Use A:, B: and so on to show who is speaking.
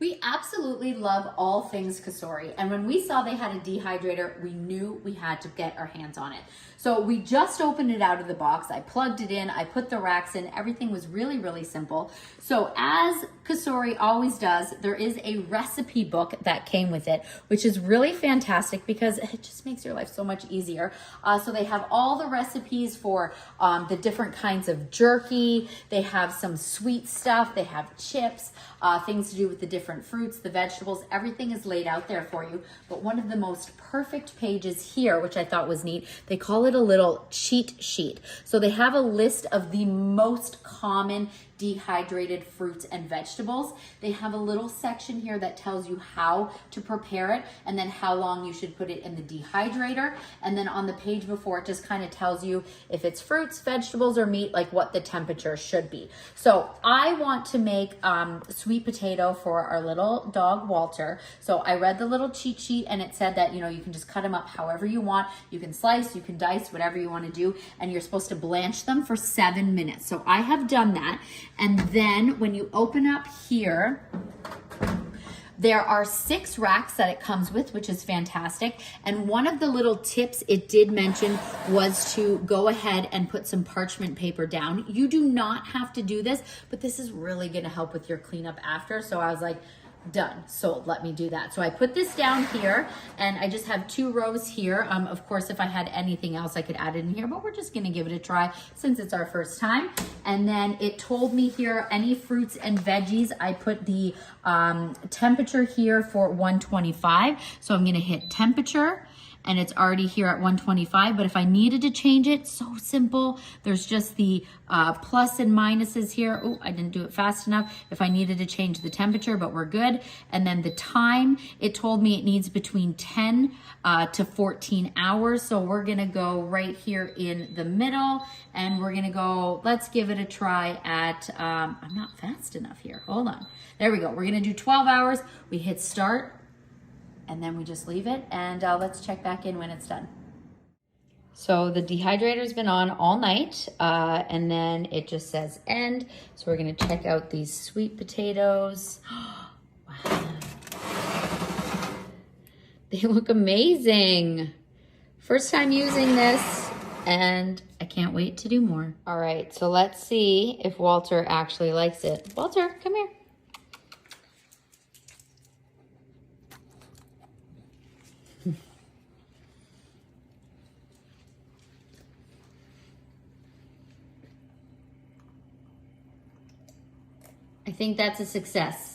A: We absolutely love all things COSORI, and when we saw they had a dehydrator, we knew we had to get our hands on it. So we just opened it out of the box. I plugged it in, I put the racks in, everything was really, really simple. So as COSORI always does, there is a recipe book that came with it, which is really fantastic because it just makes your life so much easier. So they have all the recipes for the different kinds of jerky. They have some sweet stuff. They have chips, things to do with the different fruits, the vegetables, everything is laid out there for you. But one of the most perfect pages here, which I thought was neat, they call it a little cheat sheet. So they have a list of the most common dehydrated fruits and vegetables. They have a little section here that tells you how to prepare it and then how long you should put it in the dehydrator. And then on the page before, it just kind of tells you if it's fruits, vegetables, or meat, like what the temperature should be. So I want to make sweet potato for our little dog, Walter. So I read the little cheat sheet and it said that, you know, you can just cut them up however you want. You can slice, you can dice, whatever you want to do. And you're supposed to blanch them for 7 minutes. So I have done that. And then when you open up here, there are 6 racks that it comes with, which is fantastic. And one of the little tips it did mention was to go ahead and put some parchment paper down. You do not have to do this, but this is really gonna help with your cleanup after. So I was like, done, so let me do that. So I put this down here and I just have 2 rows here. Of course, if I had anything else, I could add it in here, but we're just gonna give it a try since it's our first time. And then it told me here, any fruits and veggies, I put the temperature here for 125. So I'm gonna hit temperature and it's already here at 125. But if I needed to change it, so simple. There's just the plus and minuses here. Oh, I didn't do it fast enough. If I needed to change the temperature, but we're good. And then the time, it told me it needs between 10 to 14 hours. So we're gonna go right here in the middle and we're gonna go, let's give it a try at, I'm not fast enough here, hold on. There we go, we're gonna do 12 hours. We hit start. And then we just leave it and let's check back in when it's done. So the dehydrator's been on all night and then it just says end. So we're gonna check out these sweet potatoes. Wow. They look amazing. First time using this and I can't wait to do more. All right, so let's see if Walter actually likes it. Walter, come here. I think that's a success.